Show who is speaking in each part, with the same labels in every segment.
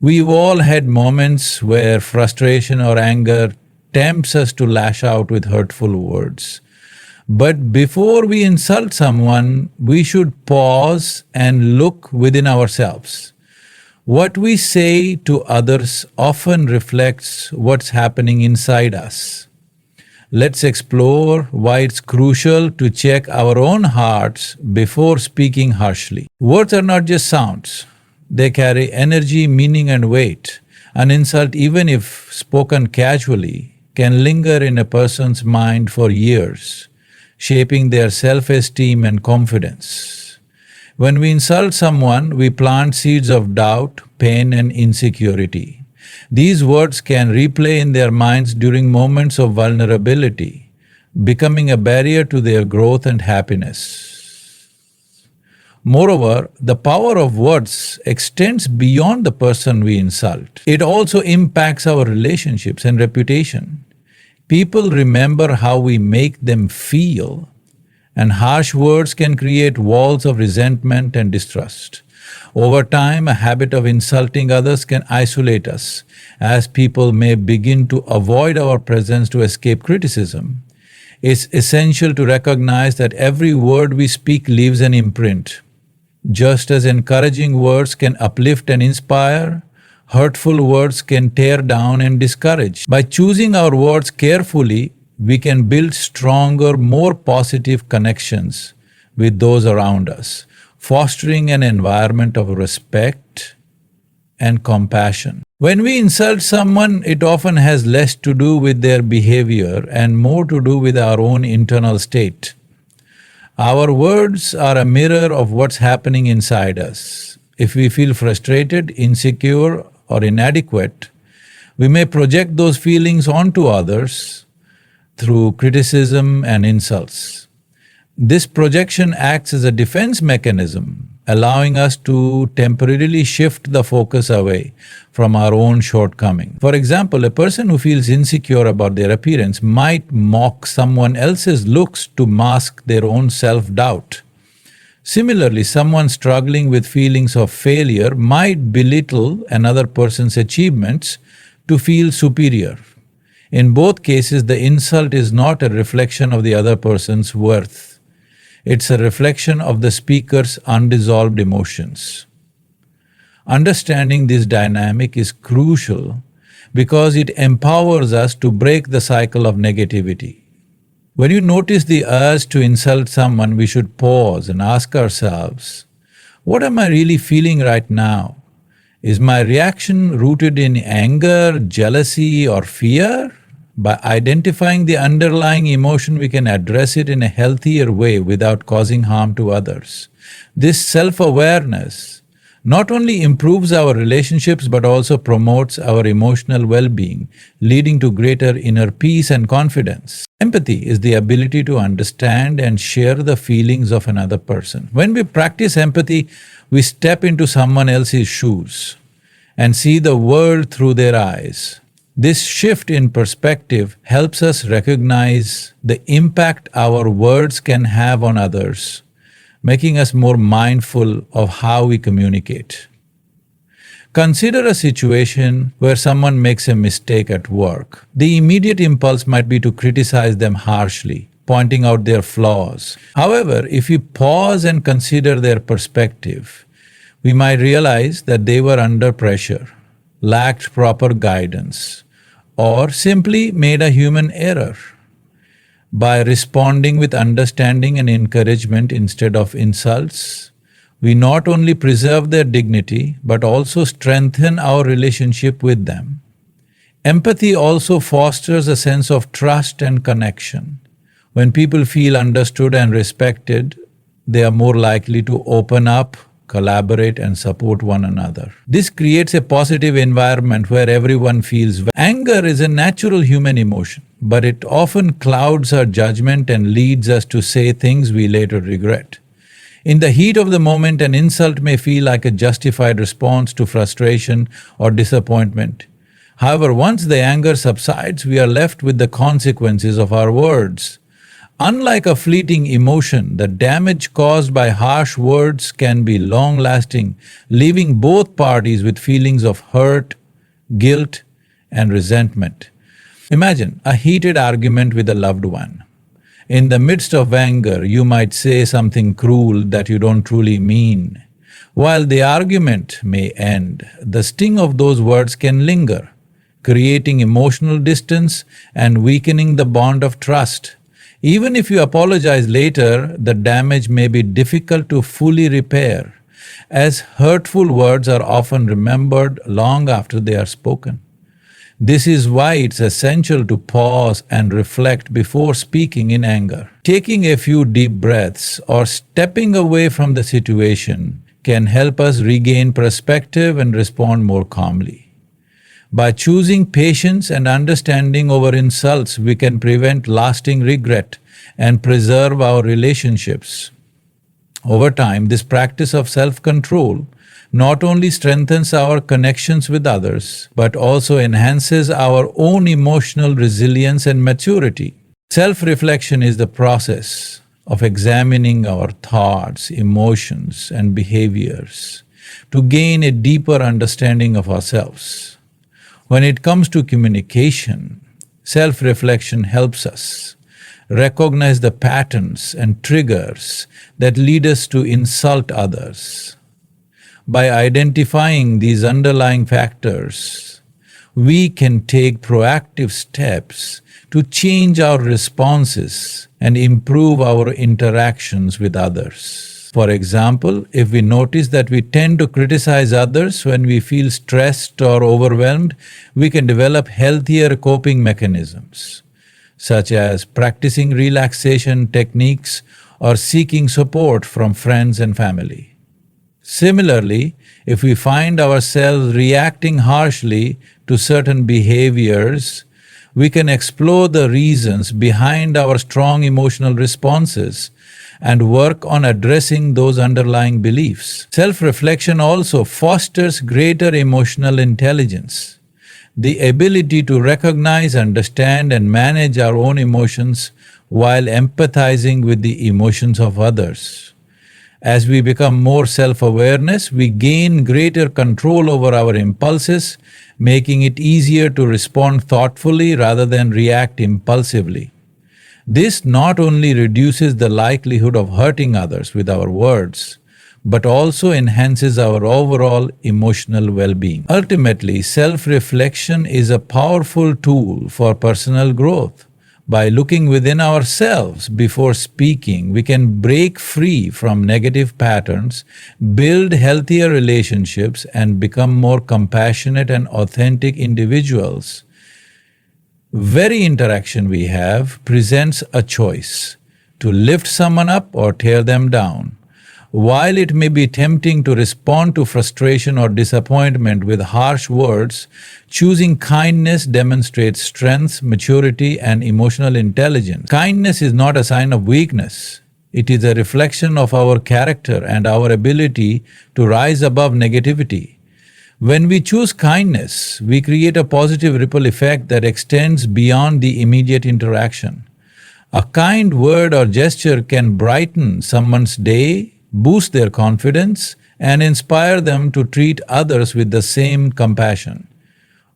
Speaker 1: We've all had moments where frustration or anger tempts us to lash out with hurtful words. But before we insult someone, we should pause and look within ourselves. What we say to others often reflects what's happening inside us. Let's explore why it's crucial to check our own hearts before speaking harshly. Words are not just sounds. They carry energy, meaning and weight. An insult, even if spoken casually, can linger in a person's mind for years, shaping their self-esteem and confidence. When we insult someone, we plant seeds of doubt, pain and insecurity. These words can replay in their minds during moments of vulnerability, becoming a barrier to their growth and happiness. Moreover, the power of words extends beyond the person we insult. It also impacts our relationships and reputation. People remember how we make them feel, and harsh words can create walls of resentment and distrust. Over time, a habit of insulting others can isolate us, as people may begin to avoid our presence to escape criticism. It's essential to recognize that every word we speak leaves an imprint. Just as encouraging words can uplift and inspire, hurtful words can tear down and discourage. By choosing our words carefully, we can build stronger, more positive connections with those around us, fostering an environment of respect and compassion. When we insult someone, it often has less to do with their behavior and more to do with our own internal state. Our words are a mirror of what's happening inside us. If we feel frustrated, insecure, or inadequate, we may project those feelings onto others through criticism and insults. This projection acts as a defense mechanism, allowing us to temporarily shift the focus away from our own shortcomings. For example, a person who feels insecure about their appearance might mock someone else's looks to mask their own self-doubt. Similarly, someone struggling with feelings of failure might belittle another person's achievements to feel superior. In both cases, the insult is not a reflection of the other person's worth. It's a reflection of the speaker's unresolved emotions. Understanding this dynamic is crucial because it empowers us to break the cycle of negativity. When you notice the urge to insult someone, we should pause and ask ourselves, what am I really feeling right now? Is my reaction rooted in anger, jealousy, or fear? By identifying the underlying emotion, we can address it in a healthier way without causing harm to others. This self-awareness not only improves our relationships but also promotes our emotional well-being, leading to greater inner peace and confidence. Empathy is the ability to understand and share the feelings of another person. When we practice empathy, we step into someone else's shoes and see the world through their eyes. This shift in perspective helps us recognize the impact our words can have on others, making us more mindful of how we communicate. Consider a situation where someone makes a mistake at work. The immediate impulse might be to criticize them harshly, pointing out their flaws. However, if we pause and consider their perspective, we might realize that they were under pressure, lacked proper guidance, or simply made a human error. By responding with understanding and encouragement instead of insults, we not only preserve their dignity but also strengthen our relationship with them. Empathy also fosters a sense of trust and connection. When people feel understood and respected, they are more likely to open up, collaborate and support one another. This creates a positive environment where everyone feels well. Anger is a natural human emotion, but it often clouds our judgment and leads us to say things we later regret. In the heat of the moment, an insult may feel like a justified response to frustration or disappointment. However, once the anger subsides, we are left with the consequences of our words. Unlike a fleeting emotion, the damage caused by harsh words can be long-lasting, leaving both parties with feelings of hurt, guilt, and resentment. Imagine a heated argument with a loved one. In the midst of anger, you might say something cruel that you don't truly mean. While the argument may end, the sting of those words can linger, creating emotional distance and weakening the bond of trust. Even if you apologize later, the damage may be difficult to fully repair, as hurtful words are often remembered long after they are spoken. This is why it's essential to pause and reflect before speaking in anger. Taking a few deep breaths or stepping away from the situation can help us regain perspective and respond more calmly. By choosing patience and understanding over insults, we can prevent lasting regret and preserve our relationships. Over time, this practice of self-control not only strengthens our connections with others, but also enhances our own emotional resilience and maturity. Self-reflection is the process of examining our thoughts, emotions, and behaviors to gain a deeper understanding of ourselves. When it comes to communication, self-reflection helps us recognize the patterns and triggers that lead us to insult others. By identifying these underlying factors, we can take proactive steps to change our responses and improve our interactions with others. For example, if we notice that we tend to criticize others when we feel stressed or overwhelmed, we can develop healthier coping mechanisms, such as practicing relaxation techniques or seeking support from friends and family. Similarly, if we find ourselves reacting harshly to certain behaviors, we can explore the reasons behind our strong emotional responses and work on addressing those underlying beliefs. Self-reflection also fosters greater emotional intelligence, the ability to recognize, understand, and manage our own emotions while empathizing with the emotions of others. As we become more self-awareness, we gain greater control over our impulses, making it easier to respond thoughtfully rather than react impulsively. This not only reduces the likelihood of hurting others with our words, but also enhances our overall emotional well-being. Ultimately, self-reflection is a powerful tool for personal growth. By looking within ourselves before speaking, we can break free from negative patterns, build healthier relationships, and become more compassionate and authentic individuals. Every interaction we have presents a choice to lift someone up or tear them down. While it may be tempting to respond to frustration or disappointment with harsh words, choosing kindness demonstrates strength, maturity, and emotional intelligence. Kindness is not a sign of weakness. It is a reflection of our character and our ability to rise above negativity. When we choose kindness, we create a positive ripple effect that extends beyond the immediate interaction. A kind word or gesture can brighten someone's day, boost their confidence, and inspire them to treat others with the same compassion.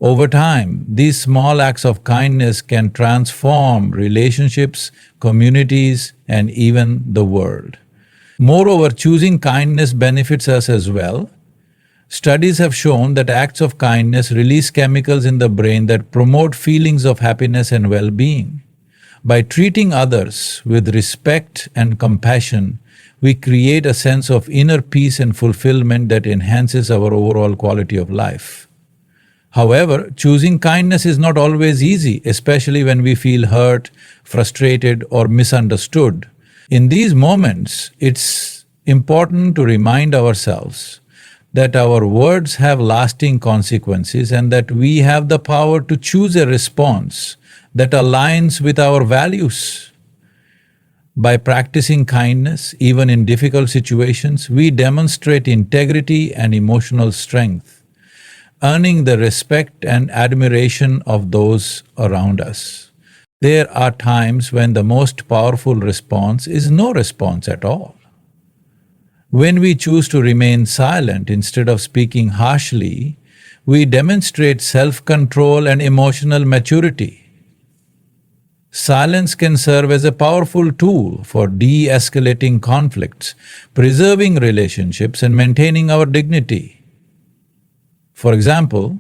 Speaker 1: Over time, these small acts of kindness can transform relationships, communities, and even the world. Moreover, choosing kindness benefits us as well. Studies have shown that acts of kindness release chemicals in the brain that promote feelings of happiness and well-being. By treating others with respect and compassion, we create a sense of inner peace and fulfillment that enhances our overall quality of life. However, choosing kindness is not always easy, especially when we feel hurt, frustrated, or misunderstood. In these moments, it's important to remind ourselves that our words have lasting consequences and that we have the power to choose a response that aligns with our values. By practicing kindness, even in difficult situations, we demonstrate integrity and emotional strength, earning the respect and admiration of those around us. There are times when the most powerful response is no response at all. When we choose to remain silent instead of speaking harshly, we demonstrate self-control and emotional maturity. Silence can serve as a powerful tool for de-escalating conflicts, preserving relationships, and maintaining our dignity. For example,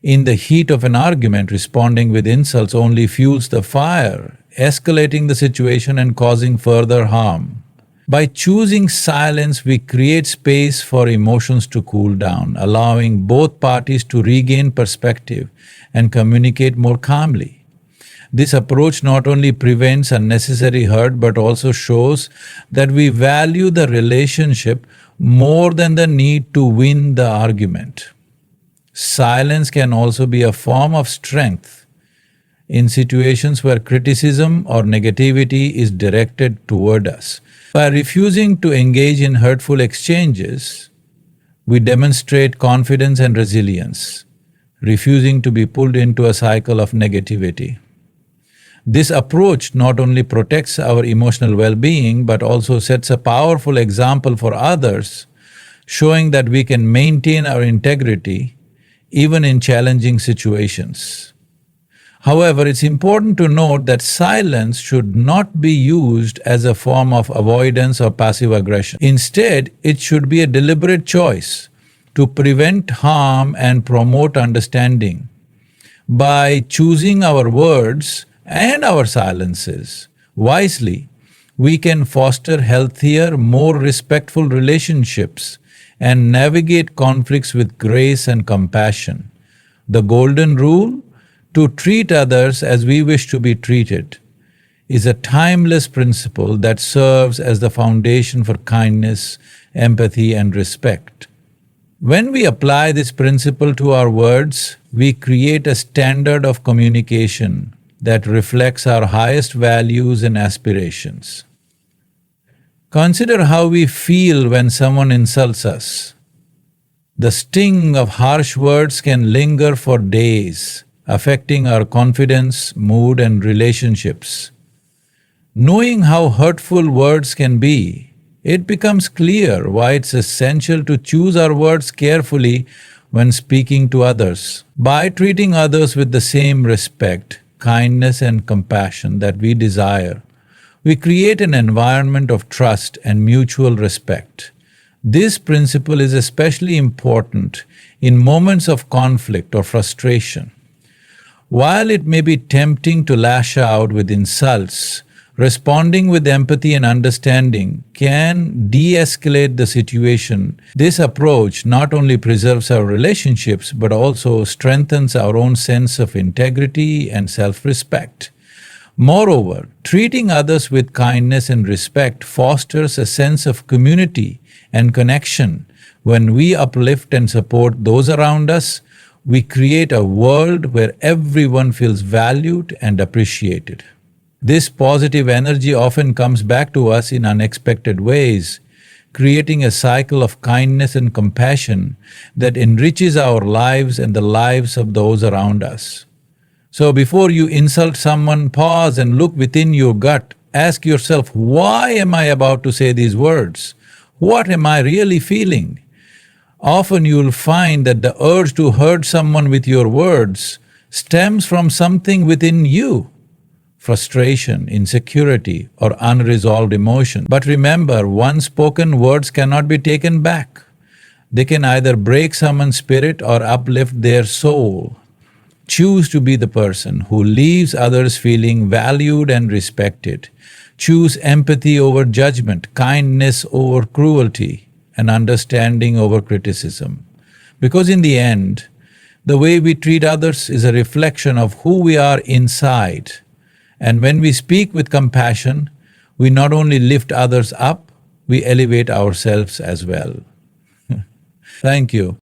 Speaker 1: in the heat of an argument, responding with insults only fuels the fire, escalating the situation and causing further harm. By choosing silence, we create space for emotions to cool down, allowing both parties to regain perspective and communicate more calmly. This approach not only prevents unnecessary hurt but also shows that we value the relationship more than the need to win the argument. Silence can also be a form of strength in situations where criticism or negativity is directed toward us. By refusing to engage in hurtful exchanges, we demonstrate confidence and resilience, refusing to be pulled into a cycle of negativity. This approach not only protects our emotional well-being but also sets a powerful example for others, showing that we can maintain our integrity even in challenging situations. However, it's important to note that silence should not be used as a form of avoidance or passive aggression. Instead, it should be a deliberate choice to prevent harm and promote understanding. By choosing our words and our silences wisely, we can foster healthier, more respectful relationships and navigate conflicts with grace and compassion. The golden rule, to treat others as we wish to be treated, is a timeless principle that serves as the foundation for kindness, empathy, and respect. When we apply this principle to our words, we create a standard of communication that reflects our highest values and aspirations. Consider how we feel when someone insults us. The sting of harsh words can linger for days, affecting our confidence, mood, and relationships. Knowing how hurtful words can be, it becomes clear why it's essential to choose our words carefully when speaking to others. By treating others with the same respect, kindness, and compassion that we desire, we create an environment of trust and mutual respect. This principle is especially important in moments of conflict or frustration. While it may be tempting to lash out with insults, responding with empathy and understanding can de-escalate the situation. This approach not only preserves our relationships but also strengthens our own sense of integrity and self-respect. Moreover, treating others with kindness and respect fosters a sense of community and connection. When we uplift and support those around us, we create a world where everyone feels valued and appreciated. This positive energy often comes back to us in unexpected ways, creating a cycle of kindness and compassion that enriches our lives and the lives of those around us. So before you insult someone, pause and look within your gut. Ask yourself, why am I about to say these words? What am I really feeling? Often you'll find that the urge to hurt someone with your words stems from something within you. Frustration, insecurity, or unresolved emotion. But remember, unspoken words cannot be taken back. They can either break someone's spirit or uplift their soul. Choose to be the person who leaves others feeling valued and respected. Choose empathy over judgment, kindness over cruelty, and understanding over criticism. Because in the end, the way we treat others is a reflection of who we are inside. And when we speak with compassion, we not only lift others up, we elevate ourselves as well. Thank you.